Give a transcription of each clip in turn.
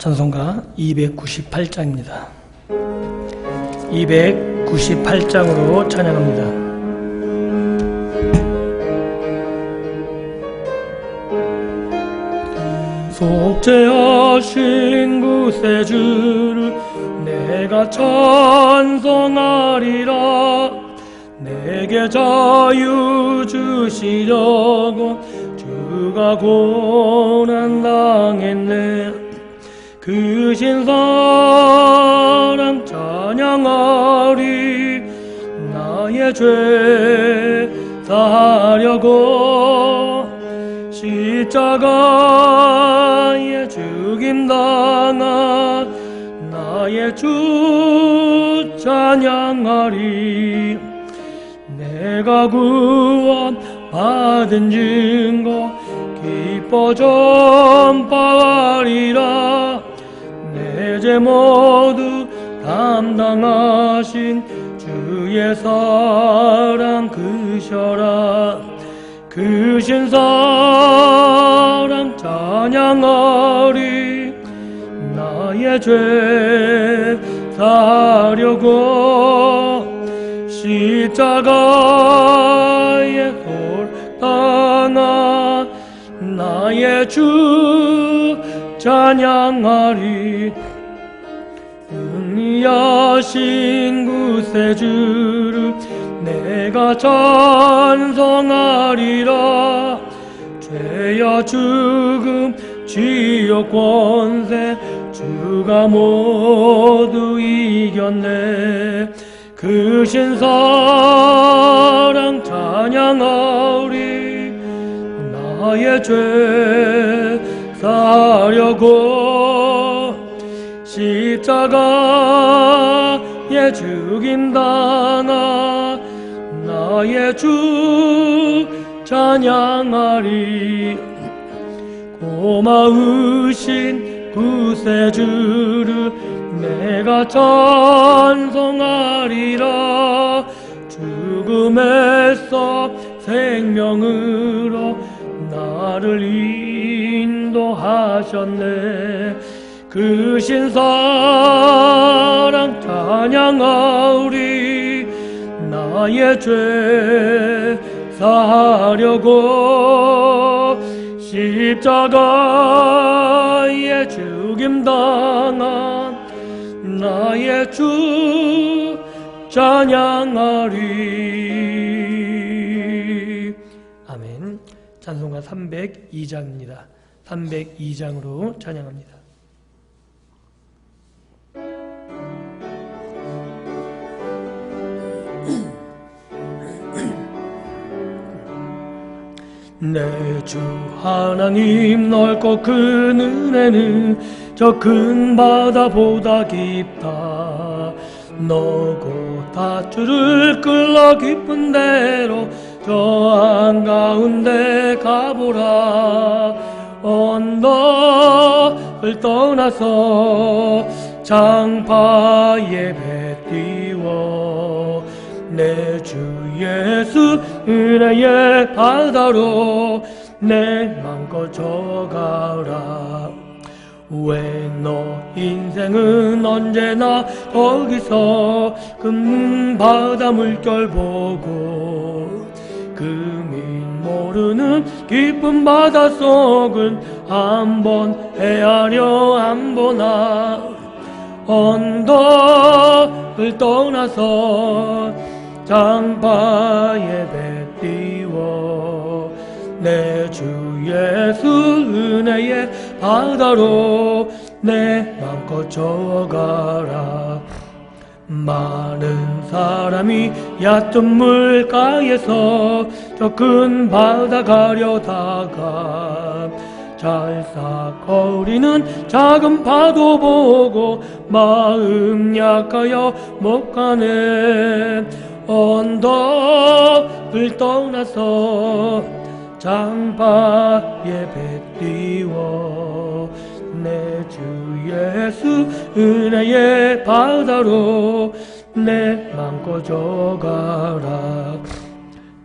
찬송가 298장입니다. 298장으로 찬양합니다. 속죄하신 구세주를 내가 찬송하리라. 내게 자유 주시려고 주가 고난 당했네. 그 신사랑 찬양하리. 나의 죄 사하려고 십자가에 죽임당한 나의 주 찬양하리. 내가 구원 받은 증거 기뻐 전파하리라. 내 죄 모두 담당하신 주의 사랑 크셔라. 크신 사랑 찬양하리. 나의 죄 사려고 십자가에 돌당한 나의 주 찬양하리. 승리하신 구세주를 내가 찬송하리라. 죄와 죽음 지옥 권세 주가 모두 이겼네. 크신 사랑 찬양하리. 나의 죄 사려고 십자가에 죽임당한 나의 주 찬양하리. 고마우신 구세주를 내가 찬송하리라. 죽음에서 생명으로 나를 인도하셨네. 크신 사랑 찬양하리. 나의 죄 사하려고 십자가에 죽임당한 나의 주 찬양하리. 아멘. 찬송가 302장입니다. 302장으로 찬양합니다. 내 주 하나님 넓고 큰 은혜는 저 큰 바다보다 깊다. 너고 닷줄을 끌러 깊은 데로 저 한가운데 가보라. 언덕을 떠나서 장파에 배 띄워 내 주 예수 은혜의 바다로 내 맘껏 져가라. 왜 너 인생은 언제나 거기서 큰 바다 물결 보고 금인 모르는 깊은 바닷속을 한번 헤아려 안 보나. 언덕을 떠나서 장파에 배 띄워 내 주 예수 은혜의 바다로 내 맘껏 져가라. 많은 사람이 얕은 물가에서 저 큰 바다 가려다가 잘싹거리는 작은 파도 보고 마음 약하여 못 가네. 언덕을 떠나서 장파에 배 띄워 내 주 예수 은혜의 바다로 내 맘껏 져가라.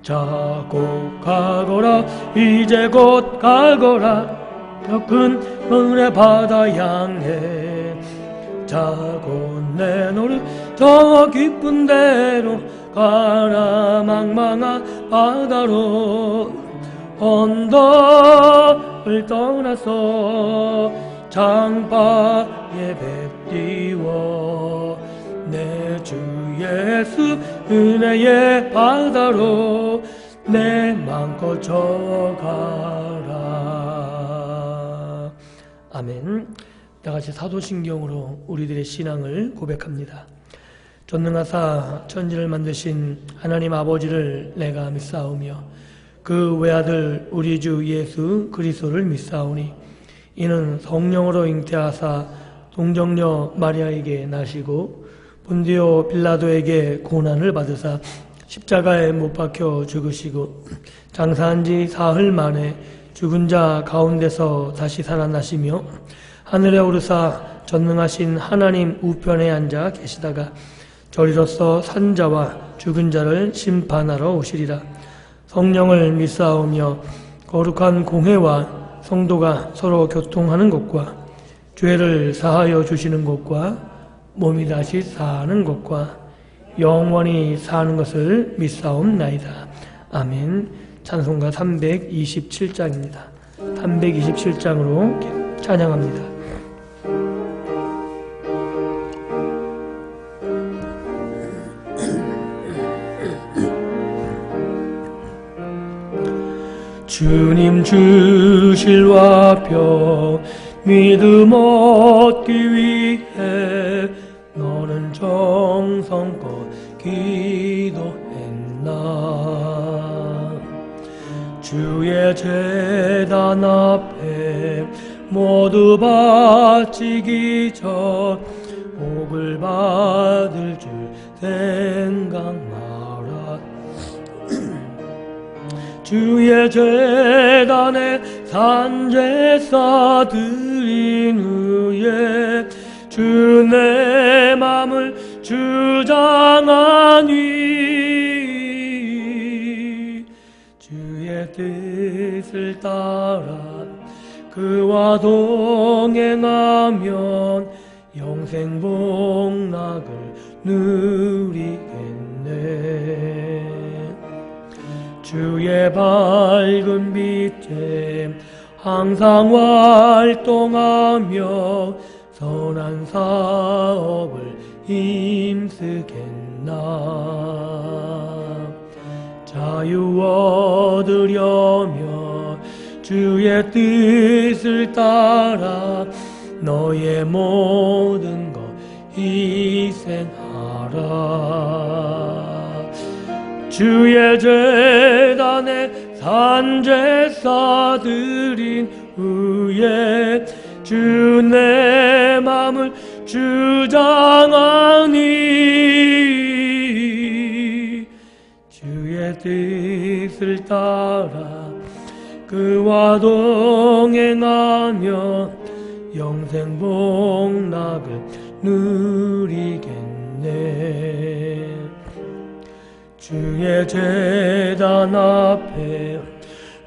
자고 가거라. 이제 곧 가거라. 저 큰 은혜 바다 향해 자고 내노를 저 깊은 데로 가라. 망망한 바다로 언덕을 떠나서 장바에 배 띄워 내 주 예수 은혜의 바다로 내 맘껏 져가라. 아멘. 다같이 사도신경으로 우리들의 신앙을 고백합니다. 전능하사 천지를 만드신 하나님 아버지를 내가 믿사오며 그 외아들 우리 주 예수 그리스도를 믿사오니 이는 성령으로 잉태하사 동정녀 마리아에게 나시고 본디오 빌라도에게 고난을 받으사 십자가에 못 박혀 죽으시고 장사한 지 사흘 만에 죽은 자 가운데서 다시 살아나시며 하늘에 오르사 전능하신 하나님 우편에 앉아 계시다가 저리로서 산자와 죽은 자를 심판하러 오시리라. 성령을 믿사오며 거룩한 공회와 성도가 서로 교통하는 것과 죄를 사하여 주시는 것과 몸이 다시 사는 것과 영원히 사는 것을 믿사옵나이다. 아멘. 찬송가 327장입니다. 327장으로 찬양합니다. 주님 주실 화평 믿음 얻기 위해 너는 정성껏 기도했나. 주의 제단 앞에 모두 바치기 전 복을 받을 줄 생각 마라. 주의 제단에 산제사 드린 후에 주 내 맘을 주장하니 주의 뜻을 따라 그와 동행하면 영생 복락을 누리겠네. 주의 밝은 빛에 항상 활동하며 선한 사업을 힘쓰겠나. 자유 얻으려며 주의 뜻을 따라 너의 모든 것 희생하라. 주의 제단에 산제사 드린 후에 주 내 맘을 주장하니 주의 뜻을 따라 그와 동행하며 영생 복락을 누리겠네. 주의 제단 앞에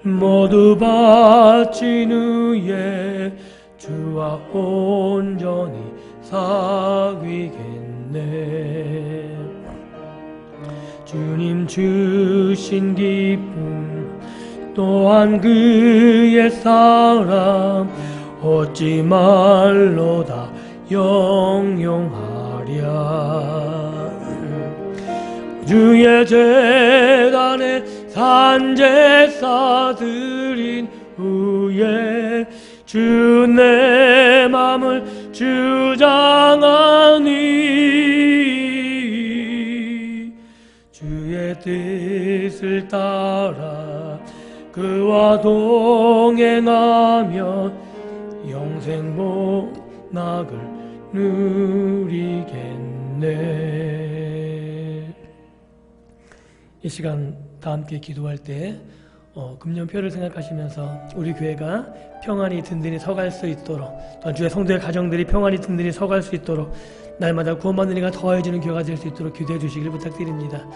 모두 바친 후에 주와 온전히 사귀겠네. 주님 주신 기쁨 또한 그의 사랑 얻지 말로다 영용하랴. 주의 제단에 산제사 드린 후에 주 내 맘을 주장하니 주의 뜻을 따라 그와 동행하며 영생 복락을 누리겠네. 이 시간 다 함께 기도할 때 금년표를 생각하시면서 우리 교회가 평안히 든든히 서갈 수 있도록 또 주의 성도의 가정들이 평안히 든든히 서갈 수 있도록 날마다 구원받는 이가 더해지는 교회가 될 수 있도록 기도해 주시길 부탁드립니다.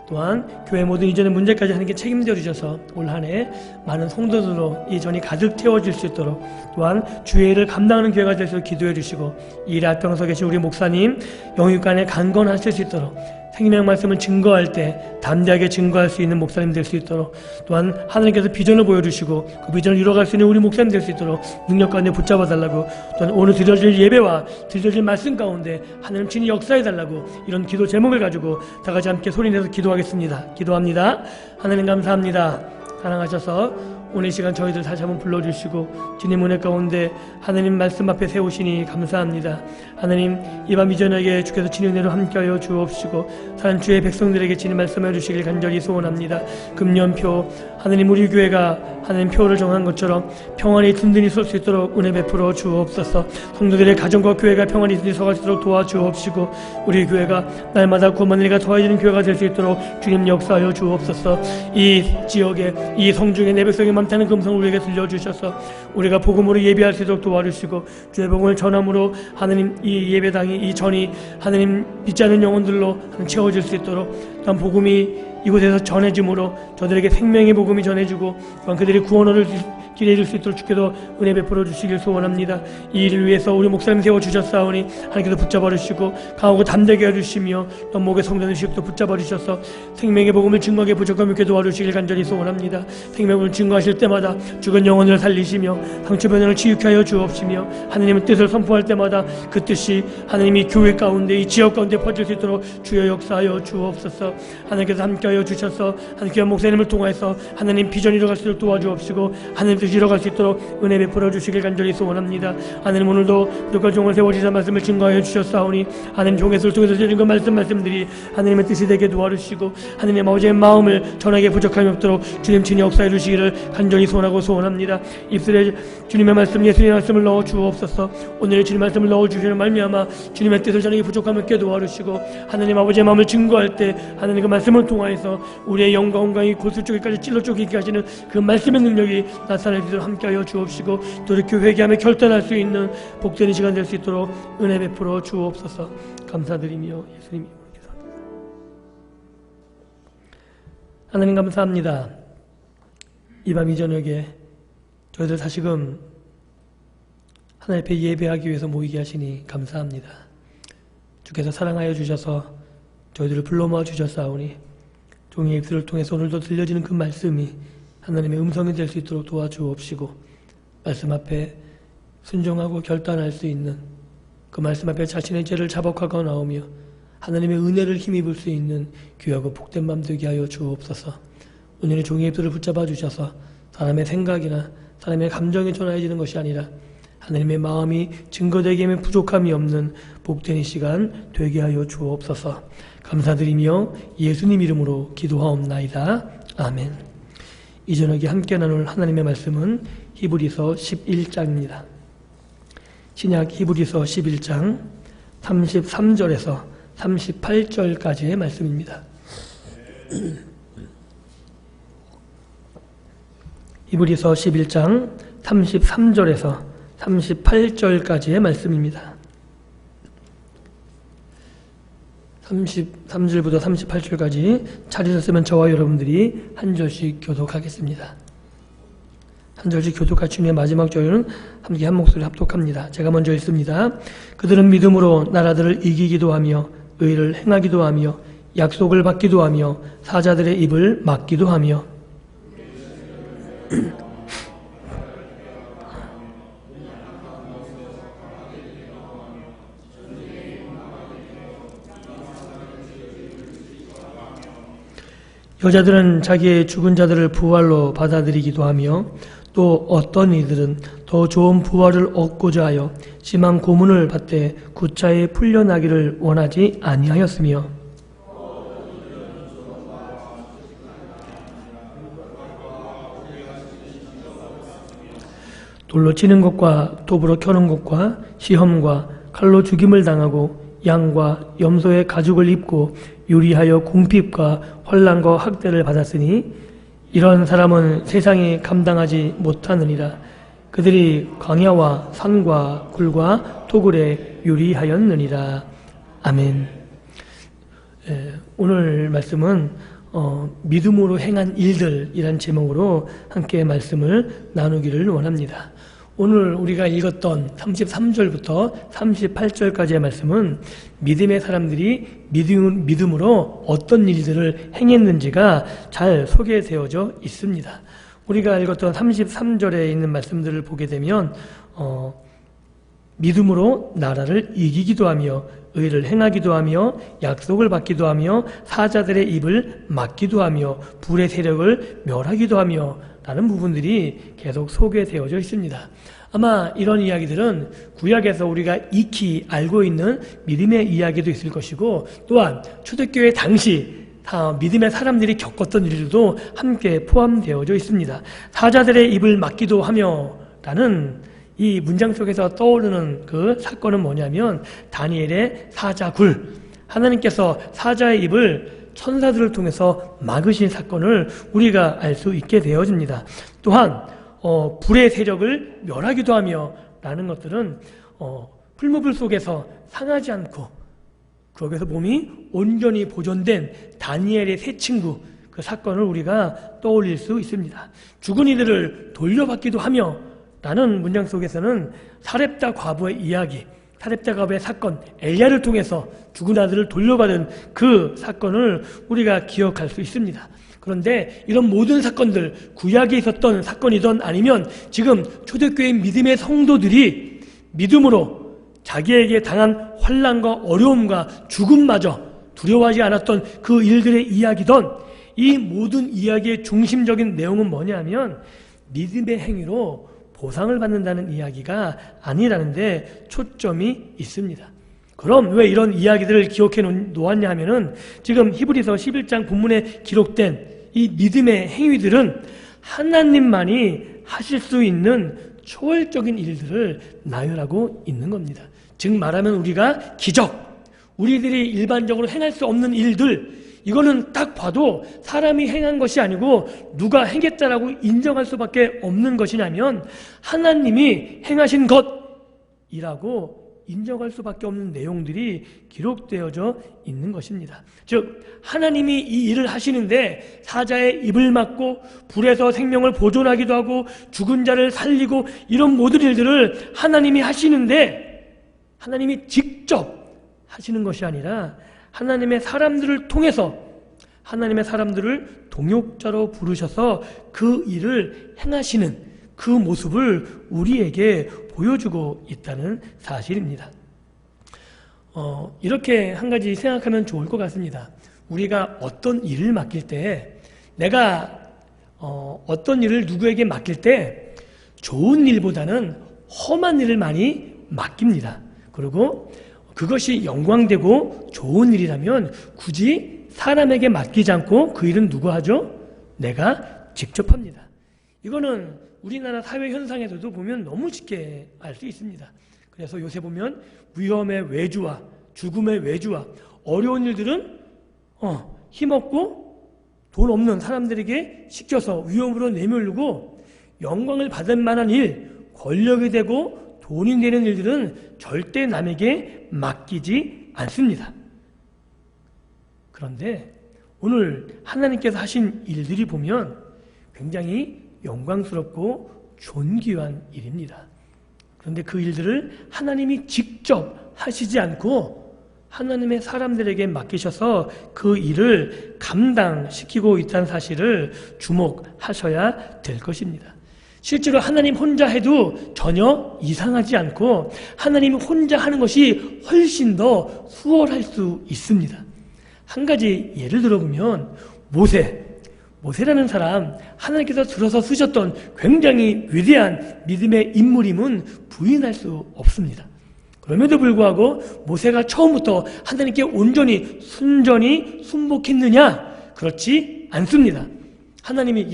또한 교회 모든 이전의 문제까지 하나님께 책임져 주셔서 올 한 해 많은 성도들로 이 전이 가득 채워질 수 있도록, 또한 주의 일을 감당하는 교회가 될 수 있도록 기도해 주시고, 이 일 앞장서 계신 우리 목사님 영육간에 강건하실 수 있도록, 생명 말씀을 증거할 때 담대하게 증거할 수 있는 목사님 될 수 있도록, 또한 하나님께서 비전을 보여주시고 그 비전을 이뤄갈 수 있는 우리 목사님 될 수 있도록 능력 가운데 붙잡아 달라고, 또한 오늘 드려질 예배와 드려질 말씀 가운데 하나님 친히 역사해 달라고, 이런 기도 제목을 가지고 다 같이 함께 소리내서 기도하겠습니다. 기도합니다. 하나님 감사합니다. 사랑하셔서 오늘 이 시간 저희들 다시 한번 불러주시고 주님 은혜 가운데 하나님 말씀 앞에 세우시니 감사합니다. 하나님 이 밤 이전에게 주께서 주님 은혜로 함께하여 주옵시고 사는 주의 백성들에게 주님 말씀해 주시길 간절히 소원합니다. 금년표 하나님 우리 교회가 하나님 표를 정한 것처럼 평안히 든든히 설 수 있도록 은혜 베풀어 주옵소서. 성도들의 가정과 교회가 평안히 든든히 서갈 수 있도록 도와주옵시고 우리 교회가 날마다 구원받는 이가 더해지는 교회가 될 수 있도록 주님 역사하여 주옵소서. 이 지역에 이 성중에 내 백성이 많다는 금성을 우리에게 들려주셔서 우리가 복음으로 예배할 수 있도록 도와주시고 주의 복음을 전함으로 하나님 이 예배당이 이 전이 하나님 믿지 않는 영혼들로 채워질 수 있도록, 또한 복음이 이곳에서 전해짐으로 저들에게 생명의 복음이 전해지고 또한 그들이 구원을 길에 이룰 수 있도록 주께서 은혜 베풀어 주시길 소원합니다. 이 일을 위해서 우리 목사님 세워주셨사오니 하나님께서 붙잡아 주시고 강하고 담대게 해주시며 또 목에 성전의 시력도 붙잡아 주셔서 생명의 복음을 증거하게 부족함 있게 도와주시길 간절히 소원합니다. 생명을 증거하실 때마다 죽은 영혼을 살리시며 상처변을 치유케 하여 주옵시며 하나님의 뜻을 선포할 때마다 그 뜻이 하나님이 교회 가운데 이 지역 가운데 퍼질 수 있도록 주여 역사하여 주옵소서. 하나님께서 함께하여 주셔서 하나님께서 목사님을 통해서 하나님 비전 이뤄갈 수 있도록 도와주옵시고 하나님 뜻이 이뤄갈 수 있도록 은혜 베풀어 주시길 간절히 소원합니다. 하나님 오늘도 부족한 종을 세워주셔서 말씀을 증거하여 주셨사오니 하나님 종의 수를 통해서 드린 그 말씀들이 하나님의 뜻이 되게 도와주시고 하나님 아버지의 마음을 전하게 부족함이 없도록 주님 친히 역사해 주시기를 간절히 소원하고 소원합니다. 입술에 주님의 말씀 예수님의 말씀을 넣어 주옵소서. 오늘 주님의 말씀을 넣어 주시는 말미암아 주님의 뜻을 전하게 부족함이 없게 도와주시고 하나님 아버지의 마음을 증거할 때 하나님 그 말씀을 통하여서 우리의 영과 온강이 골수 쪽에까지 찔러 쪼개기까지는 그 말씀의 능력이 나타나기를 함께하여 주옵시고 또 이렇게 회개하며 결단할 수 있는 복되는 시간 될 수 있도록 은혜 베풀어 주옵소서. 감사드리며 예수님 기도합니다. 하나님 감사합니다. 이 밤 이 저녁에 저희들 다시금 하나님 앞에 예배하기 위해서 모이게 하시니 감사합니다. 주께서 사랑하여 주셔서 저희들을 불러 모아 주셨사오니 종의 입술을 통해서 오늘도 들려지는 그 말씀이 하나님의 음성이 될 수 있도록 도와주옵시고 말씀 앞에 순종하고 결단할 수 있는 그 말씀 앞에 자신의 죄를 자복하고 나오며 하나님의 은혜를 힘입을 수 있는 귀하고 복된 밤 되게 하여 주옵소서. 오늘의 종의 입술을 붙잡아 주셔서 사람의 생각이나 사람의 감정에 전하여지는 것이 아니라 하나님의 마음이 증거되게 하면 부족함이 없는 복된 이 시간 되게 하여 주옵소서. 감사드리며 예수님 이름으로 기도하옵나이다. 아멘. 이 저녁에 함께 나눌 하나님의 말씀은 히브리서 11장입니다. 신약 히브리서 11장 33절에서 38절까지의 말씀입니다. 히브리서 11장 33절에서 38절까지의 말씀입니다. 33절부터 38절까지 찾으셨으면 저와 여러분들이 한 절씩 교독하겠습니다. 한 절씩 교독할 주님의 마지막 절은 함께 한 목소리 합독합니다. 제가 먼저 읽습니다. 그들은 믿음으로 나라들을 이기기도 하며 의를 행하기도 하며 약속을 받기도 하며 사자들의 입을 막기도 하며 여자들은 자기의 죽은 자들을 부활로 받아들이기도 하며 또 어떤 이들은 더 좋은 부활을 얻고자 하여 심한 고문을 받되 구차히 풀려나기를 원하지 아니하였으며 돌로 치는 것과 톱으로 켜는 것과 시험과 칼로 죽임을 당하고 양과 염소의 가죽을 입고 유리하여 궁핍과 환난과 학대를 받았으니 이런 사람은 세상이 감당하지 못하느니라. 그들이 광야와 산과 굴과 토굴에 유리하였느니라. 아멘. 오늘 말씀은 믿음으로 행한 일들이란 제목으로 함께 말씀을 나누기를 원합니다. 오늘 우리가 읽었던 33절부터 38절까지의 말씀은 믿음의 사람들이 믿음으로 어떤 일들을 행했는지가 잘 소개되어져 있습니다. 우리가 읽었던 33절에 있는 말씀들을 보게 되면 믿음으로 나라를 이기기도 하며 의를 행하기도 하며 약속을 받기도 하며 사자들의 입을 막기도 하며 불의 세력을 멸하기도 하며 라는 부분들이 계속 소개되어져 있습니다. 아마 이런 이야기들은 구약에서 우리가 익히 알고 있는 믿음의 이야기도 있을 것이고, 또한 초대교회 당시 믿음의 사람들이 겪었던 일들도 함께 포함되어져 있습니다. 사자들의 입을 막기도 하며 라는 이 문장 속에서 떠오르는 그 사건은 뭐냐면 다니엘의 사자굴, 하나님께서 사자의 입을 천사들을 통해서 막으신 사건을 우리가 알 수 있게 되어집니다. 또한 불의 세력을 멸하기도 하며 라는 것들은 풀무불 속에서 상하지 않고 거기서 몸이 온전히 보존된 다니엘의 세 친구, 그 사건을 우리가 떠올릴 수 있습니다. 죽은 이들을 돌려받기도 하며 라는 문장 속에서는 사렙다 과부의 이야기, 사렙다 과부의 사건, 엘리야를 통해서 죽은 아들을 돌려받은 그 사건을 우리가 기억할 수 있습니다. 그런데 이런 모든 사건들, 구약에 있었던 사건이든 아니면 지금 초대교회 믿음의 성도들이 믿음으로 자기에게 당한 환난과 어려움과 죽음마저 두려워하지 않았던 그 일들의 이야기든, 이 모든 이야기의 중심적인 내용은 뭐냐면 믿음의 행위로 보상을 받는다는 이야기가 아니라는데 초점이 있습니다. 그럼 왜 이런 이야기들을 기억해 놓았냐 하면은 지금 히브리서 11장 본문에 기록된 이 믿음의 행위들은 하나님만이 하실 수 있는 초월적인 일들을 나열하고 있는 겁니다. 즉 말하면 우리가 기적, 우리들이 일반적으로 행할 수 없는 일들, 이거는 딱 봐도 사람이 행한 것이 아니고 누가 행했다라고 인정할 수밖에 없는 것이냐면 하나님이 행하신 것이라고 인정할 수밖에 없는 내용들이 기록되어져 있는 것입니다. 즉 하나님이 이 일을 하시는데 사자의 입을 막고 불에서 생명을 보존하기도 하고 죽은 자를 살리고 이런 모든 일들을 하나님이 하시는데, 하나님이 직접 하시는 것이 아니라 하나님의 사람들을 통해서 하나님의 사람들을 동역자로 부르셔서 그 일을 행하시는 그 모습을 우리에게 보여주고 있다는 사실입니다. 이렇게 한 가지 생각하면 좋을 것 같습니다. 우리가 어떤 일을 맡길 때, 내가 어떤 일을 누구에게 맡길 때 좋은 일보다는 험한 일을 많이 맡깁니다. 그리고 그것이 영광되고 좋은 일이라면 굳이 사람에게 맡기지 않고 그 일은 누가 하죠? 내가 직접 합니다. 이거는 우리나라 사회 현상에서도 보면 너무 쉽게 알 수 있습니다. 그래서 요새 보면 위험의 외주와 죽음의 외주와 어려운 일들은 힘없고 돈 없는 사람들에게 시켜서 위험으로 내몰고, 영광을 받을 만한 일, 권력이 되고 돈이 되는 일들은 절대 남에게 맡기지 않습니다. 그런데 오늘 하나님께서 하신 일들이 보면 굉장히 영광스럽고 존귀한 일입니다. 그런데 그 일들을 하나님이 직접 하시지 않고 하나님의 사람들에게 맡기셔서 그 일을 감당시키고 있다는 사실을 주목하셔야 될 것입니다. 실제로 하나님 혼자 해도 전혀 이상하지 않고 하나님이 혼자 하는 것이 훨씬 더 수월할 수 있습니다. 한 가지 예를 들어보면 모세라는 사람, 하나님께서 들어서 쓰셨던 굉장히 위대한 믿음의 인물임은 부인할 수 없습니다. 그럼에도 불구하고 모세가 처음부터 하나님께 온전히 순전히 순복했느냐? 그렇지 않습니다. 하나님이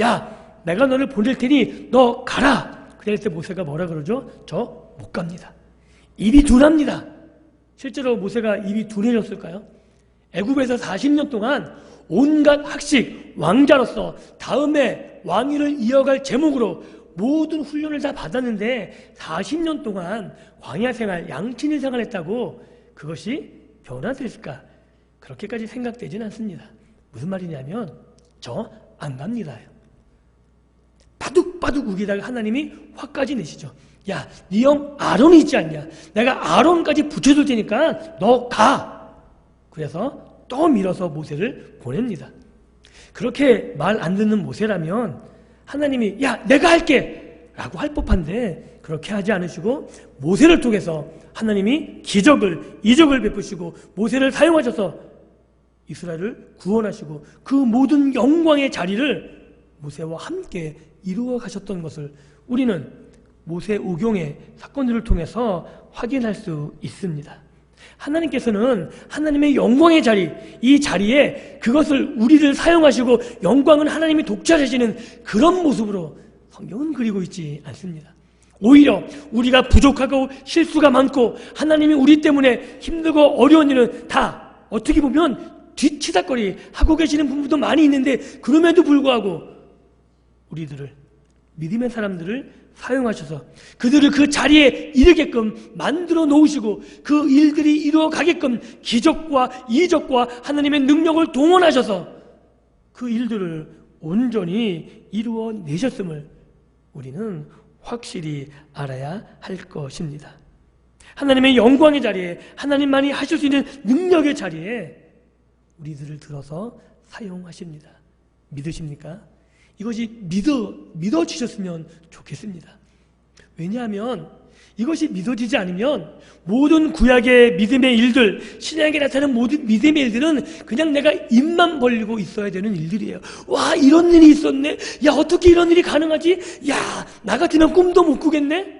내가 너를 보낼 테니 너 가라. 그럴 때 모세가 뭐라 그러죠? 저 못 갑니다. 입이 둔합니다. 실제로 모세가 입이 둔해졌을까요? 애굽에서 40년 동안 온갖 학식, 왕자로서 다음에 왕위를 이어갈 제목으로 모든 훈련을 다 받았는데 40년 동안 광야 생활, 양친일 생활했다고 그것이 변화됐을까? 그렇게까지 생각되지는 않습니다. 무슨 말이냐면 저 안 갑니다. 바둑바둑 우기다가 하나님이 화까지 내시죠. 야, 네 형 아론이 있지 않냐? 내가 아론까지 붙여줄 테니까 너 가. 그래서 또 밀어서 모세를 보냅니다. 그렇게 말 안 듣는 모세라면 하나님이 야, 내가 할게 라고 할 법한데 그렇게 하지 않으시고 모세를 통해서 하나님이 기적을, 이적을 베푸시고 모세를 사용하셔서 이스라엘을 구원하시고 그 모든 영광의 자리를 모세와 함께 이루어 가셨던 것을 우리는 모세 오경의 사건들을 통해서 확인할 수 있습니다. 하나님께서는 하나님의 영광의 자리, 이 자리에 그것을 우리를 사용하시고 영광은 하나님이 독차지하시는 그런 모습으로 성경은 그리고 있지 않습니다. 오히려 우리가 부족하고 실수가 많고 하나님이 우리 때문에 힘들고 어려운 일은 다 어떻게 보면 뒤치다거리 하고 계시는 분들도 많이 있는데 그럼에도 불구하고 우리들을 믿음의 사람들을 사용하셔서 그들을 그 자리에 이르게끔 만들어 놓으시고 그 일들이 이루어 가게끔 기적과 이적과 하나님의 능력을 동원하셔서 그 일들을 온전히 이루어 내셨음을 우리는 확실히 알아야 할 것입니다. 하나님의 영광의 자리에 하나님만이 하실 수 있는 능력의 자리에 우리들을 들어서 사용하십니다. 믿으십니까? 이것이 믿어지셨으면 좋겠습니다. 왜냐하면 이것이 믿어지지 않으면 모든 구약의 믿음의 일들, 신약에 나타나는 모든 믿음의 일들은 그냥 내가 입만 벌리고 있어야 되는 일들이에요. 와, 이런 일이 있었네? 야, 어떻게 이런 일이 가능하지? 야, 나 같으면 꿈도 못 꾸겠네?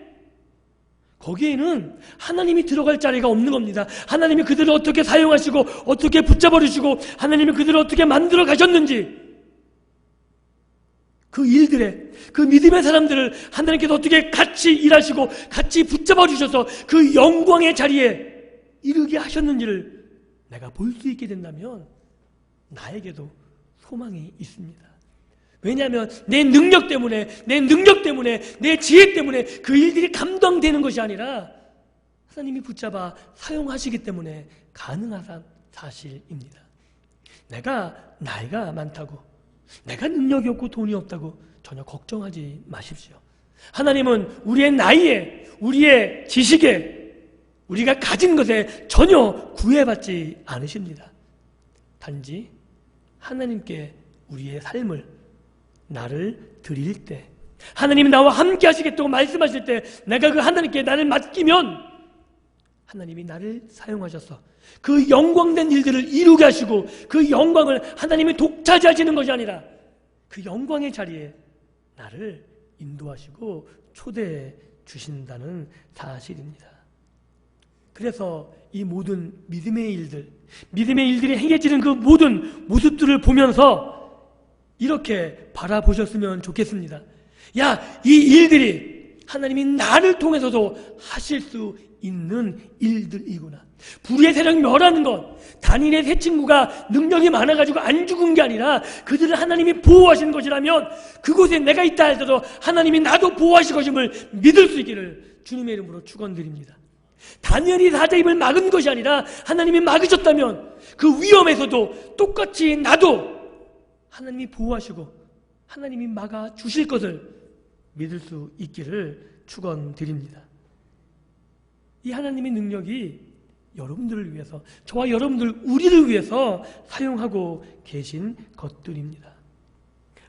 거기에는 하나님이 들어갈 자리가 없는 겁니다. 하나님이 그들을 어떻게 사용하시고 어떻게 붙잡아주시고 하나님이 그들을 어떻게 만들어 가셨는지 그 일들에 그 믿음의 사람들을 하나님께서 어떻게 같이 일하시고 같이 붙잡아 주셔서 그 영광의 자리에 이르게 하셨는지를 내가 볼 수 있게 된다면 나에게도 소망이 있습니다. 왜냐하면 내 능력 때문에 내 지혜 때문에 그 일들이 감당되는 것이 아니라 하나님이 붙잡아 사용하시기 때문에 가능한 사실입니다. 내가 나이가 많다고 내가 능력이 없고 돈이 없다고 전혀 걱정하지 마십시오. 하나님은 우리의 나이에 우리의 지식에 우리가 가진 것에 전혀 구애받지 않으십니다. 단지 하나님께 우리의 삶을 나를 드릴 때 하나님이 나와 함께 하시겠다고 말씀하실 때 내가 그 하나님께 나를 맡기면 하나님이 나를 사용하셔서 그 영광된 일들을 이루게 하시고 그 영광을 하나님이 독차지하시는 것이 아니라 그 영광의 자리에 나를 인도하시고 초대해 주신다는 사실입니다. 그래서 이 모든 믿음의 일들이 행해지는 그 모든 모습들을 보면서 이렇게 바라보셨으면 좋겠습니다. 야, 이 일들이 하나님이 나를 통해서도 하실 수 있는 일들이구나. 불의의 세력 멸하는 것, 단일의 세 친구가 능력이 많아가지고 안 죽은 게 아니라 그들을 하나님이 보호하시는 것이라면 그곳에 내가 있다 할지라도 하나님이 나도 보호하실 것임을 믿을 수 있기를 주님의 이름으로 축원드립니다. 다니엘이 사자 입을 막은 것이 아니라 하나님이 막으셨다면 그 위험에서도 똑같이 나도 하나님이 보호하시고 하나님이 막아 주실 것을 믿을 수 있기를 축원드립니다. 이 하나님의 능력이 여러분들을 위해서, 저와 여러분들 우리를 위해서 사용하고 계신 것들입니다.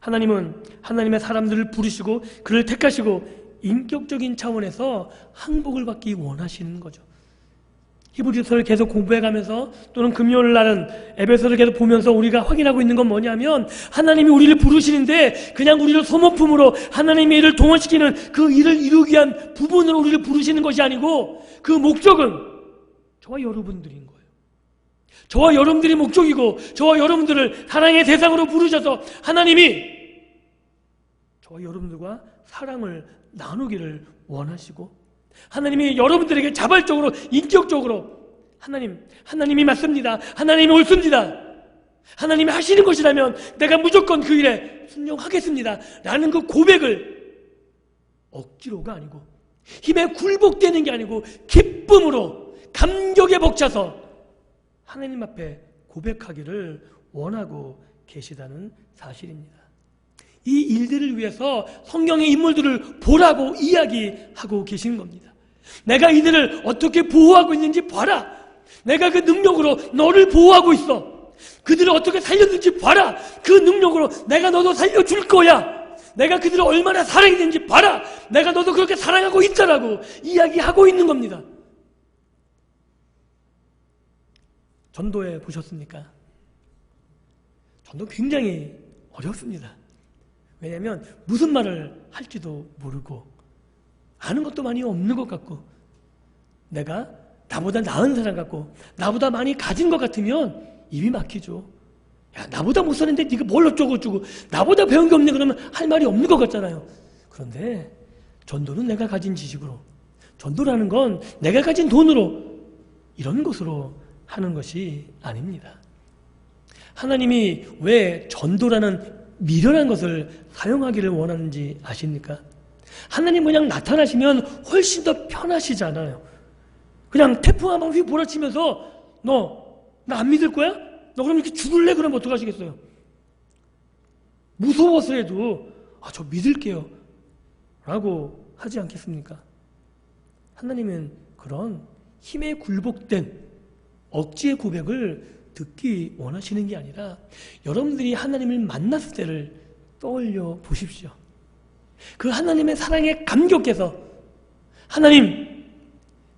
하나님은 하나님의 사람들을 부르시고 그를 택하시고 인격적인 차원에서 항복을 받기 원하시는 거죠. 히브리서를 계속 공부해가면서 또는 금요일 날은 에베소를 계속 보면서 우리가 확인하고 있는 건 뭐냐면 하나님이 우리를 부르시는데 그냥 우리를 소모품으로 하나님의 일을 동원시키는 그 일을 이루기 위한 부분으로 우리를 부르시는 것이 아니고 그 목적은 저와 여러분들인 거예요. 저와 여러분들이 목적이고 저와 여러분들을 사랑의 대상으로 부르셔서 하나님이 저와 여러분들과 사랑을 나누기를 원하시고 하나님이 여러분들에게 자발적으로 인격적으로 하나님이 맞습니다. 하나님이 옳습니다. 하나님이 하시는 것이라면 내가 무조건 그 일에 순종하겠습니다 라는 그 고백을 억지로가 아니고 힘에 굴복되는 게 아니고 기쁨으로 감격에 벅차서 하나님 앞에 고백하기를 원하고 계시다는 사실입니다. 이 일들을 위해서 성경의 인물들을 보라고 이야기하고 계시는 겁니다. 내가 이들을 어떻게 보호하고 있는지 봐라. 내가 그 능력으로 너를 보호하고 있어. 그들을 어떻게 살렸는지 봐라. 그 능력으로 내가 너도 살려줄 거야. 내가 그들을 얼마나 사랑했는지 봐라. 내가 너도 그렇게 사랑하고 있다라고 이야기하고 있는 겁니다. 전도해 보셨습니까? 전도 굉장히 어렵습니다. 왜냐하면 무슨 말을 할지도 모르고 아는 것도 많이 없는 것 같고 내가 나보다 나은 사람 같고 나보다 많이 가진 것 같으면 입이 막히죠. 야, 나보다 못 사는데 네가 뭘 어쩌고저쩌고 나보다 배운 게 없네 그러면 할 말이 없는 것 같잖아요. 그런데 전도는 내가 가진 지식으로, 전도라는 건 내가 가진 돈으로, 이런 것으로 하는 것이 아닙니다. 하나님이 왜 전도라는 미련한 것을 사용하기를 원하는지 아십니까? 하나님 그냥 나타나시면 훨씬 더 편하시잖아요. 그냥 태풍 한 방 휙 몰아치면서 너 나 안 믿을 거야? 너 그럼 이렇게 죽을래? 그러면 어떡하시겠어요? 무서워서 해도 저 믿을게요 라고 하지 않겠습니까? 하나님은 그런 힘에 굴복된 억지의 고백을 듣기 원하시는 게 아니라 여러분들이 하나님을 만났을 때를 떠올려 보십시오. 그 하나님의 사랑에 감격해서 하나님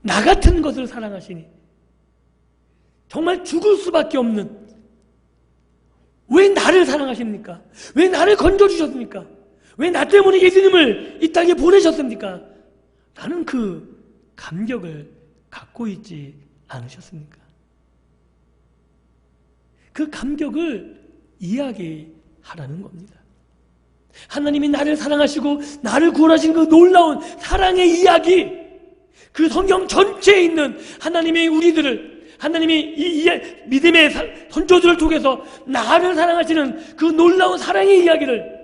나 같은 것을 사랑하시니 정말 죽을 수밖에 없는 왜 나를 사랑하십니까? 왜 나를 건져주셨습니까? 왜 나 때문에 예수님을 이 땅에 보내셨습니까? 라는 그 감격을 갖고 있지 않으셨습니까? 그 감격을 이야기하라는 겁니다. 하나님이 나를 사랑하시고 나를 구원하신 그 놀라운 사랑의 이야기, 그 성경 전체에 있는 하나님의 우리들을, 하나님이 이 믿음의 선조들을 통해서 나를 사랑하시는 그 놀라운 사랑의 이야기를,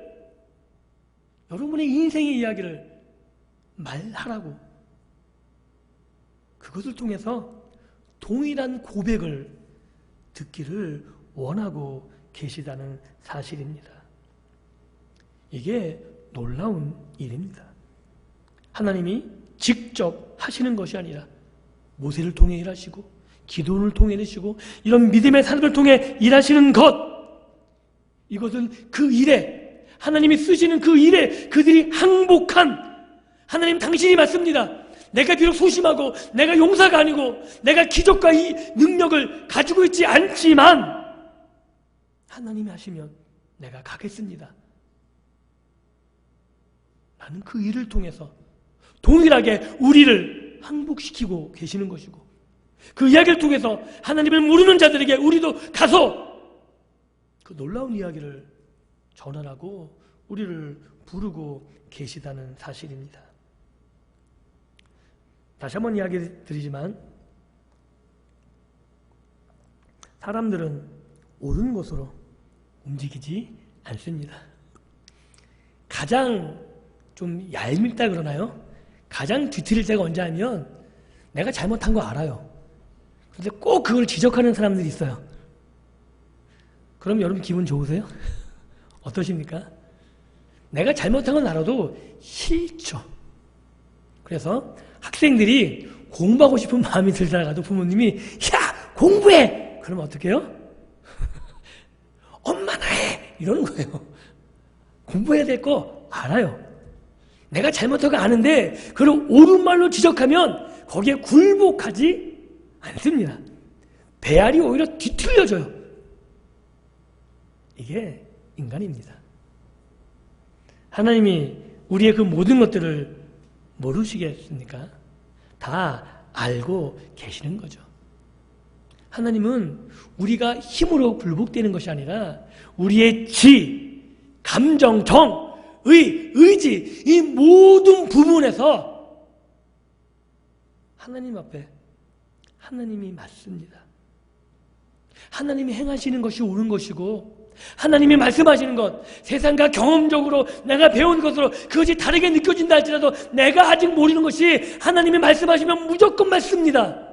여러분의 인생의 이야기를 말하라고, 그것을 통해서 동일한 고백을 듣기를 원하고 계시다는 사실입니다. 이게 놀라운 일입니다. 하나님이 직접 하시는 것이 아니라 모세를 통해 일하시고 기도를 통해 일하시고 이런 믿음의 사람을 통해 일하시는 것, 이것은 그 일에, 하나님이 쓰시는 그 일에 그들이 항복한, 하나님 당신이 맞습니다. 내가 비록 소심하고 내가 용사가 아니고 내가 기적과 이 능력을 가지고 있지 않지만 하나님이 하시면 내가 가겠습니다. 나는 그 일을 통해서 동일하게 우리를 항복시키고 계시는 것이고, 그 이야기를 통해서 하나님을 모르는 자들에게 우리도 가서 그 놀라운 이야기를 전하라고 우리를 부르고 계시다는 사실입니다. 다시 한번 이야기 드리지만 사람들은 옳은 것으로 움직이지 않습니다. 가장 좀 얄밉다 그러나요? 가장 뒤틀릴 때가 언제 하면 내가 잘못한 거 알아요. 그런데 꼭 그걸 지적하는 사람들이 있어요. 그럼 여러분 기분 좋으세요? 어떠십니까? 내가 잘못한 건 알아도 싫죠. 그래서 학생들이 공부하고 싶은 마음이 들다가도 부모님이 야 공부해! 그러면 어떻게 해요? 엄마나 해! 이러는 거예요. 공부해야 될 거 알아요. 내가 잘못한 거 아는데 그걸 옳은 말로 지적하면 거기에 굴복하지 않습니다. 배알이 오히려 뒤틀려져요. 이게 인간입니다. 하나님이 우리의 그 모든 것들을 모르시겠습니까? 다 알고 계시는 거죠. 하나님은 우리가 힘으로 굴복되는 것이 아니라 우리의 지, 감정, 정, 의지, 이 모든 부분에서 하나님 앞에 하나님이 맞습니다. 하나님이 행하시는 것이 옳은 것이고 하나님이 말씀하시는 것, 세상과 경험적으로 내가 배운 것으로 그것이 다르게 느껴진다 할지라도 내가 아직 모르는 것이 하나님이 말씀하시면 무조건 맞습니다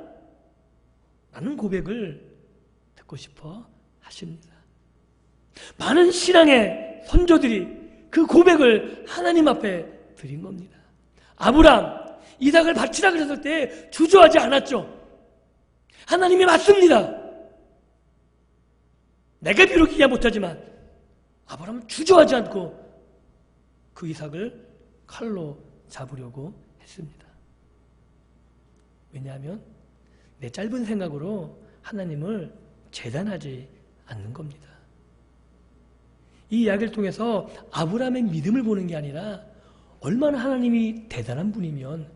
라는 고백을 듣고 싶어 하십니다. 많은 신앙의 선조들이 그 고백을 하나님 앞에 드린 겁니다. 아브라함, 이삭을 바치라 그랬을 때 주저하지 않았죠. 하나님이 맞습니다. 내가 비록 이해 못하지만 아브라함은 주저하지 않고 그 이삭을 칼로 잡으려고 했습니다. 왜냐하면 내 짧은 생각으로 하나님을 재단하지 않는 겁니다. 이 이야기를 통해서 아브라함의 믿음을 보는 게 아니라 얼마나 하나님이 대단한 분이면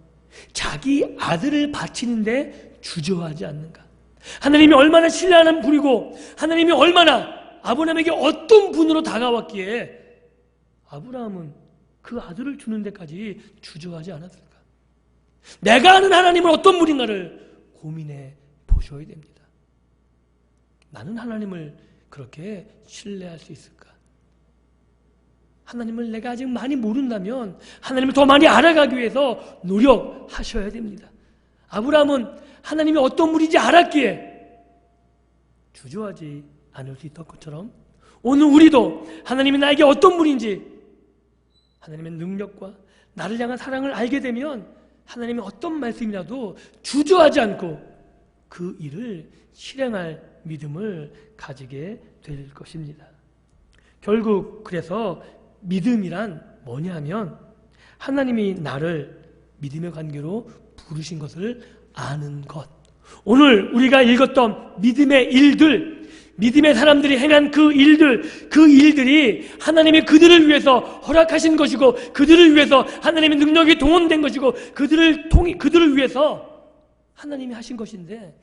자기 아들을 바치는데 주저하지 않는가. 하나님이 얼마나 신뢰하는 분이고 하나님이 얼마나 아브라함에게 어떤 분으로 다가왔기에 아브라함은 그 아들을 주는 데까지 주저하지 않았을까. 내가 아는 하나님은 어떤 분인가를 고민해 보셔야 됩니다. 나는 하나님을 그렇게 신뢰할 수 있을까? 하나님을 내가 아직 많이 모른다면 하나님을 더 많이 알아가기 위해서 노력하셔야 됩니다. 아브라함은 하나님이 어떤 분인지 알았기에 주저하지 않을 수 있던 것처럼 오늘 우리도 하나님이 나에게 어떤 분인지 하나님의 능력과 나를 향한 사랑을 알게 되면 하나님의 어떤 말씀이라도 주저하지 않고 그 일을 실행할 믿음을 가지게 될 것입니다. 결국 그래서 믿음이란 뭐냐 하면 하나님이 나를 믿음의 관계로 부르신 것을 아는 것. 오늘 우리가 읽었던 믿음의 일들, 믿음의 사람들이 행한 그 일들이 하나님이 그들을 위해서 허락하신 것이고 그들을 위해서 하나님의 능력이 동원된 것이고 그들을 위해서 하나님이 하신 것인데,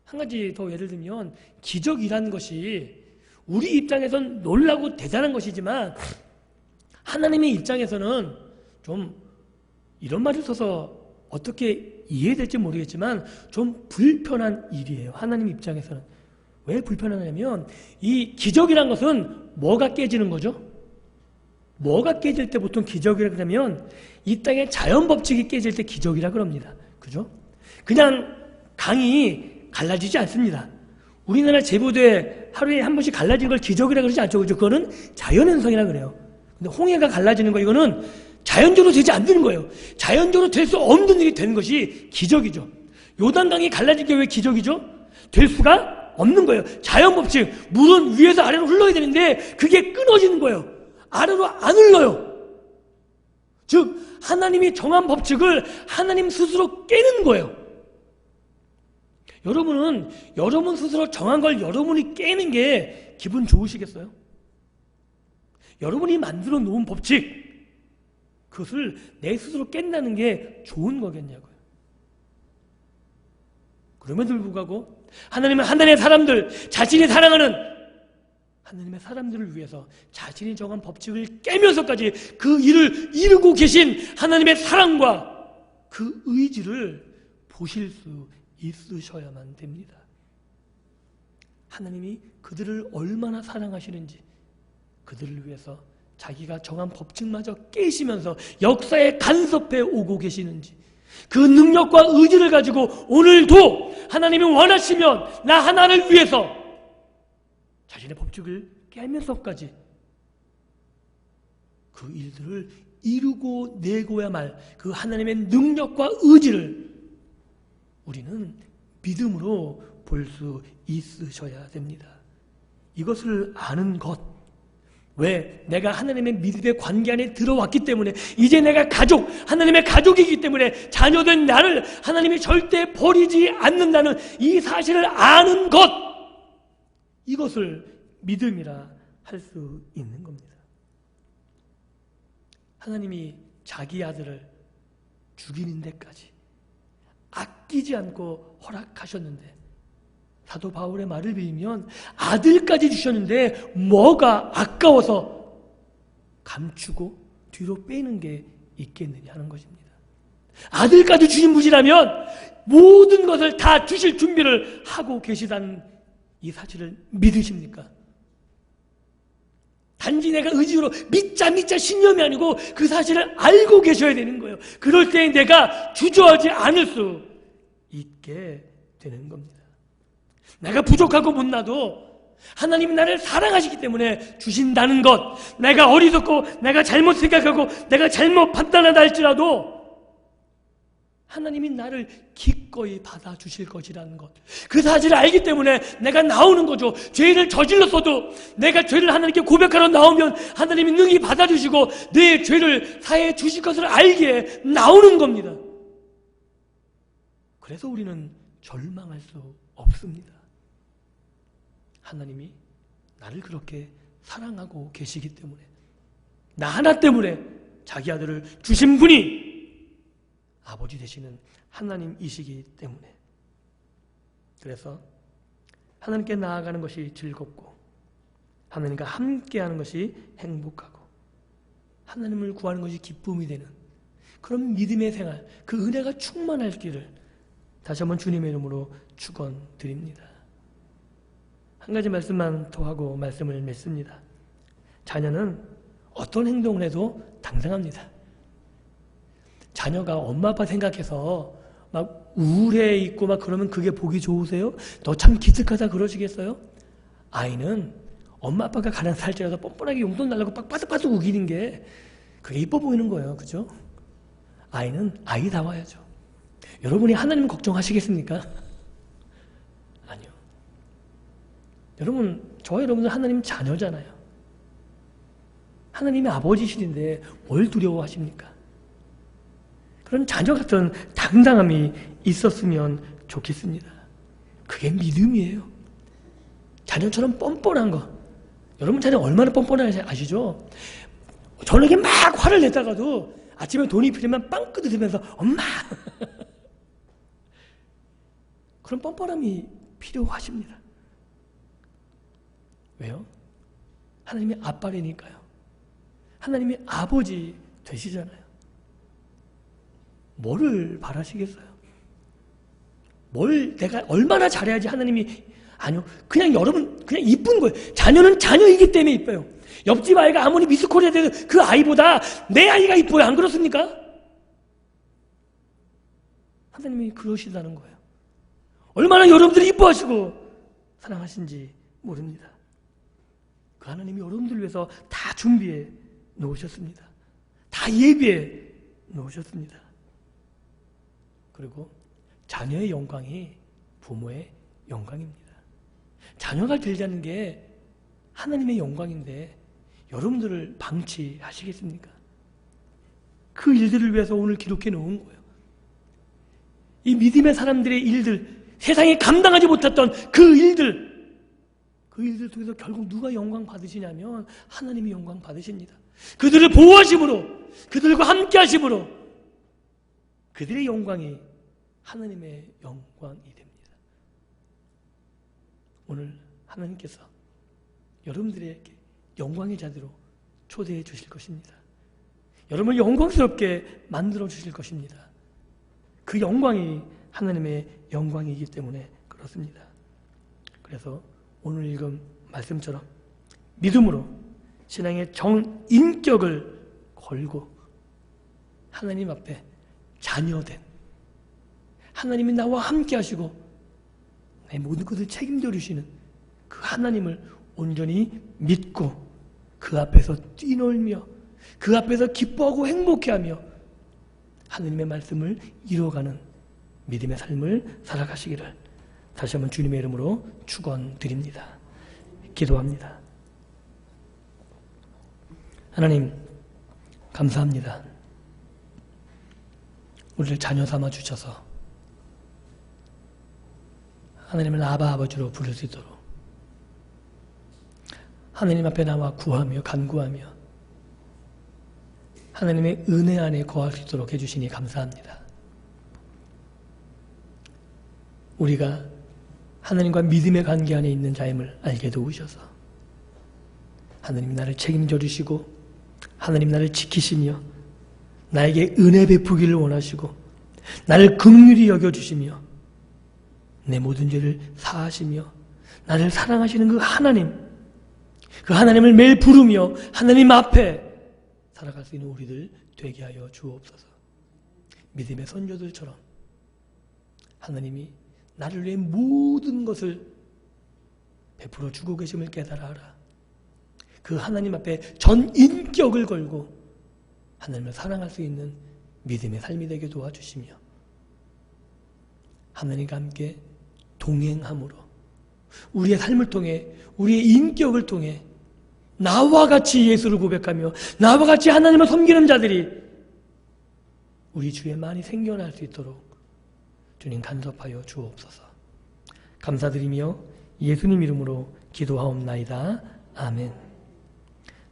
한 가지 더 예를 들면 기적이라는 것이 우리 입장에선 놀라고 대단한 것이지만 하나님의 입장에서는 좀 이런 말을 써서 어떻게 이해될지 모르겠지만 좀 불편한 일이에요. 하나님 입장에서는. 왜 불편하냐면 이 기적이란 것은 뭐가 깨지는 거죠? 뭐가 깨질 때 보통 기적이라 그러면 이 땅의 자연 법칙이 깨질 때 기적이라 그럽니다. 그죠? 그냥 강이 갈라지지 않습니다. 우리나라 제보도에 하루에 한 번씩 갈라지는 걸 기적이라 그러지 않죠. 그죠? 그거는 자연현상이라 그래요. 근데 홍해가 갈라지는 거 이거는 자연적으로 되지 않는 거예요. 자연적으로 될 수 없는 일이 된 것이 기적이죠. 요단강이 갈라진 게 왜 기적이죠? 될 수가 없는 거예요. 자연 법칙, 물은 위에서 아래로 흘러야 되는데 그게 끊어지는 거예요. 아래로 안 흘러요. 즉 하나님이 정한 법칙을 하나님 스스로 깨는 거예요. 여러분은 여러분 스스로 정한 걸 여러분이 깨는 게 기분 좋으시겠어요? 여러분이 만들어 놓은 법칙, 그것을 내 스스로 깬다는 게 좋은 거겠냐고요. 그럼에도 불구하고 하나님은 하나님의 사람들, 자신이 사랑하는 하나님의 사람들을 위해서 자신이 정한 법칙을 깨면서까지 그 일을 이루고 계신 하나님의 사랑과 그 의지를 보실 수 있으셔야만 됩니다. 하나님이 그들을 얼마나 사랑하시는지, 그들을 위해서 자기가 정한 법칙마저 깨시면서 역사에 간섭해 오고 계시는지, 그 능력과 의지를 가지고 오늘도 하나님이 원하시면 나 하나를 위해서 자신의 법칙을 깨면서까지 그 일들을 이루고 내고야 말 그 하나님의 능력과 의지를 우리는 믿음으로 볼 수 있으셔야 됩니다. 이것을 아는 것, 왜? 내가 하나님의 믿음의 관계 안에 들어왔기 때문에, 이제 내가 가족, 하나님의 가족이기 때문에 자녀된 나를 하나님이 절대 버리지 않는다는 이 사실을 아는 것, 이것을 믿음이라 할 수 있는 겁니다. 하나님이 자기 아들을 죽이는 데까지 아끼지 않고 허락하셨는데, 사도 바울의 말을 빌면 아들까지 주셨는데 뭐가 아까워서 감추고 뒤로 빼는 게 있겠느냐 하는 것입니다. 아들까지 주신 분이라면 모든 것을 다 주실 준비를 하고 계시다는 이 사실을 믿으십니까? 단지 내가 의지로 믿자 신념이 아니고 그 사실을 알고 계셔야 되는 거예요. 그럴 때 내가 주저하지 않을 수 있게 되는 겁니다. 내가 부족하고 못나도 하나님이 나를 사랑하시기 때문에 주신다는 것, 내가 어리석고 내가 잘못 생각하고 내가 잘못 판단하다 할지라도 하나님이 나를 기꺼이 받아주실 것이라는 것, 그 사실을 알기 때문에 내가 나오는 거죠. 죄를 저질렀어도 내가 죄를 하나님께 고백하러 나오면 하나님이 능히 받아주시고 내 죄를 사해 주실 것을 알기에 나오는 겁니다. 그래서 우리는 절망할 수 없습니다. 하나님이 나를 그렇게 사랑하고 계시기 때문에, 나 하나 때문에 자기 아들을 주신 분이 아버지 되시는 하나님이시기 때문에, 그래서 하나님께 나아가는 것이 즐겁고 하나님과 함께하는 것이 행복하고 하나님을 구하는 것이 기쁨이 되는 그런 믿음의 생활, 그 은혜가 충만할 길을 다시 한번 주님의 이름으로 축원드립니다. 한 가지 말씀만 더 하고 말씀을 맺습니다. 자녀는 어떤 행동을 해도 당당합니다. 자녀가 엄마 아빠 생각해서 막 우울해 있고 막 그러면 그게 보기 좋으세요? 너 참 기특하다 그러시겠어요? 아이는 엄마 아빠가 가난한 살찌라서 뻔뻔하게 용돈 달라고 막 빠득빠득 우기는 게 그게 이뻐 보이는 거예요. 그죠? 아이는 아이다워야죠. 여러분이 하나님 걱정하시겠습니까? 아니요. 여러분들 하나님 자녀잖아요. 하나님의 아버지시는데 뭘 두려워하십니까? 그런 자녀 같은 당당함이 있었으면 좋겠습니다. 그게 믿음이에요. 자녀처럼 뻔뻔한 거. 여러분 자녀 얼마나 뻔뻔한지 아시죠? 저녁에 막 화를 냈다가도 아침에 돈이 필요하면 빵 끄드리면서 엄마! 그런 뻔뻔함이 필요하십니다. 왜요? 하나님이 아빠라니까요. 하나님이 아버지 되시잖아요. 뭐를 바라시겠어요? 뭘 내가 얼마나 잘해야지 하나님이, 아니요. 그냥 여러분 그냥 이쁜 거예요. 자녀는 자녀이기 때문에 이뻐요. 옆집 아이가 아무리 미스코리아 돼도 그 아이보다 내 아이가 이뻐요. 안 그렇습니까? 하나님이 그러시다는 거예요. 얼마나 여러분들이 이뻐하시고 사랑하신지 모릅니다. 그 하나님이 여러분들을 위해서 다 준비해 놓으셨습니다. 다 예비해 놓으셨습니다. 그리고 자녀의 영광이 부모의 영광입니다. 자녀가 되자는 게 하나님의 영광인데 여러분들을 방치하시겠습니까? 그 일들을 위해서 오늘 기록해 놓은 거예요. 이 믿음의 사람들의 일들, 세상에 감당하지 못했던 그 일들 속에서 결국 누가 영광 받으시냐면 하나님이 영광 받으십니다. 그들을 보호하심으로, 그들과 함께 하심으로 그들의 영광이 하나님의 영광이 됩니다. 오늘 하나님께서 여러분들에게 영광의 자리로 초대해 주실 것입니다. 여러분을 영광스럽게 만들어 주실 것입니다. 그 영광이 하나님의 영광이기 때문에 그렇습니다. 그래서 오늘 읽은 말씀처럼 믿음으로 신앙의 정인격을 걸고 하나님 앞에 자녀된, 하나님이 나와 함께 하시고 내 모든 것을 책임져 주시는 그 하나님을 온전히 믿고 그 앞에서 뛰놀며 그 앞에서 기뻐하고 행복해하며 하나님의 말씀을 이루어가는 믿음의 삶을 살아가시기를 다시 한번 주님의 이름으로 축원드립니다. 기도합니다. 하나님 감사합니다. 우리를 자녀 삼아 주셔서 하나님을 아바 아버지로 부를 수 있도록 하나님 앞에 나와 구하며 간구하며 하나님의 은혜 안에 거할 수 있도록 해주시니 감사합니다. 우리가 하나님과 믿음의 관계 안에 있는 자임을 알게 도우셔서 하나님 나를 책임져 주시고 하나님 나를 지키시며 나에게 은혜 베푸기를 원하시고 나를 긍휼히 여겨주시며 내 모든 죄를 사하시며 나를 사랑하시는 그 하나님을 매일 부르며 하나님 앞에 살아갈 수 있는 우리들 되게 하여 주옵소서. 믿음의 선조들처럼 하나님이 나를 위해 모든 것을 베풀어 주고 계심을 깨달아라. 그 하나님 앞에 전 인격을 걸고 하나님을 사랑할 수 있는 믿음의 삶이 되게 도와주시며 하나님과 함께 동행함으로 우리의 삶을 통해 우리의 인격을 통해 나와 같이 예수를 고백하며 나와 같이 하나님을 섬기는 자들이 우리 주에 많이 생겨날 수 있도록 주님 간섭하여 주옵소서. 감사드리며 예수님 이름으로 기도하옵나이다. 아멘.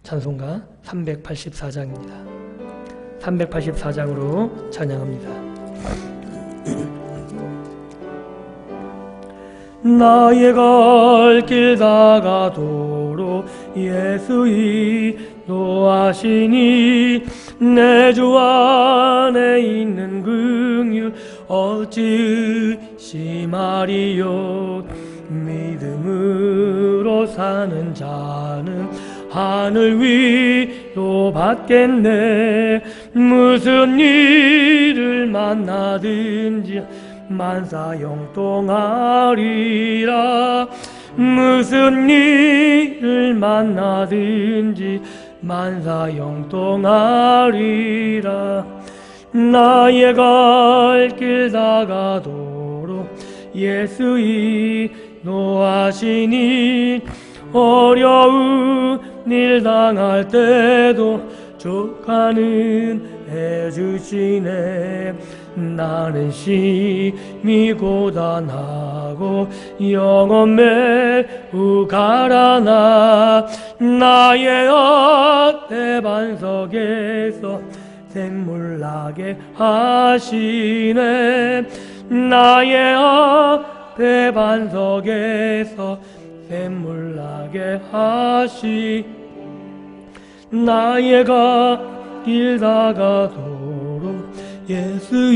찬송가 384장입니다. 384장으로 찬양합니다. 나의 갈 길 다가도록 예수 인도하시니 내 주 안에 있는 긍휼 어찌 심하리요. 믿음으로 사는 자는 하늘 위로 받겠네. 무슨 일을 만나든지 만사 형통하리라. 무슨 일을 만나든지 만사 형통하리라. 나의 갈 길 다가도록 예수 인도하시니 어려운 일 당할 때도 족하는 해주시네. 나는 심히 고단하고 영혼 매우 가라나 나의 앞에 반석에서 샘물 나게 하시네. 나의 앞에 반석에서 샘물 나게 하시. 나의 길 다가도록 예수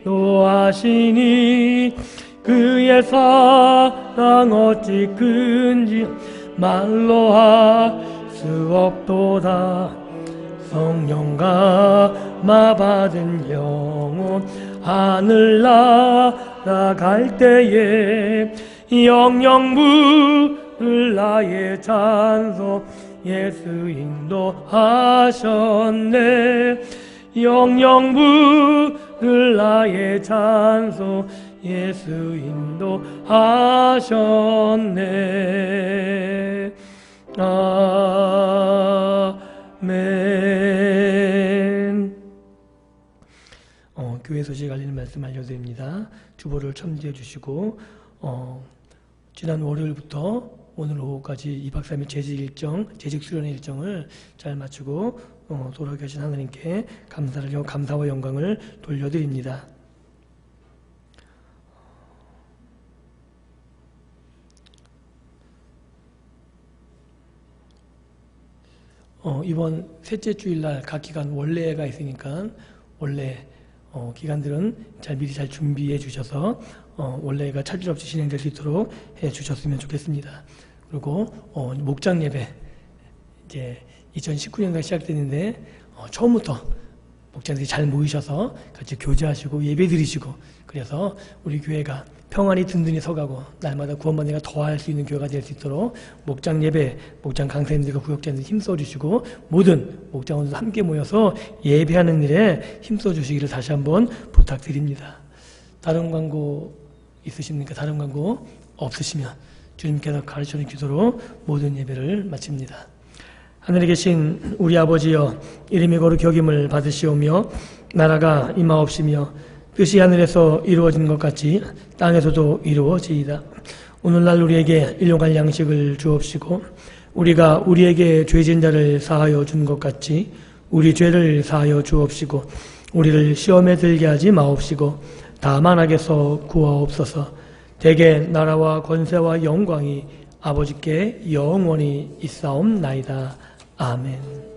인도하시니 그의 사랑 어찌 큰지 말로 할 수 없도다. 성령 감화 받은 영혼 하늘 날아갈 때에 영영 부를 나의 찬송 예수 인도하셨네. 영영 부를 나의 찬송 예수 인도하셨네. 아멘. 교회 소식 알리는 말씀 알려드립니다. 주보를 첨지해 주시고 지난 월요일부터 오늘 오후까지 2박 3일 재직 수련의 일정을 잘 마치고 돌아가신 하나님께 감사와 영광을 돌려드립니다. 이번 셋째 주일날 각 기간 원래가 있으니까 원래 기간들은 미리 잘 준비해 주셔서 원래가 차질 없이 진행될 수 있도록 해 주셨으면 좋겠습니다. 그리고 목장 예배 이제 2019년도가 시작되는데 처음부터 목장들이 잘 모이셔서 같이 교제하시고 예배 드리시고 그래서 우리 교회가 평안히 든든히 서가고 날마다 구원받는 이가 더할 수 있는 교회가 될 수 있도록 목장 예배, 목장 강사님들과 구역자님들 힘써 주시고 모든 목장원들 함께 모여서 예배하는 일에 힘써 주시기를 다시 한번 부탁드립니다. 다른 광고 있으십니까? 다른 광고 없으시면 주님께서 가르쳐주는 기도로 모든 예배를 마칩니다. 하늘에 계신 우리 아버지여, 이름이 거룩히 여김을 받으시오며 나라가 임하옵시며 뜻이 하늘에서 이루어진 것 같이 땅에서도 이루어지이다. 오늘날 우리에게 일용할 양식을 주옵시고 우리가 우리에게 죄진 자를 사하여 준 것 같이 우리 죄를 사하여 주옵시고 우리를 시험에 들게 하지 마옵시고 다만 악에서 구하옵소서. 대개 나라와 권세와 영광이 아버지께 영원히 있사옵나이다. 아멘.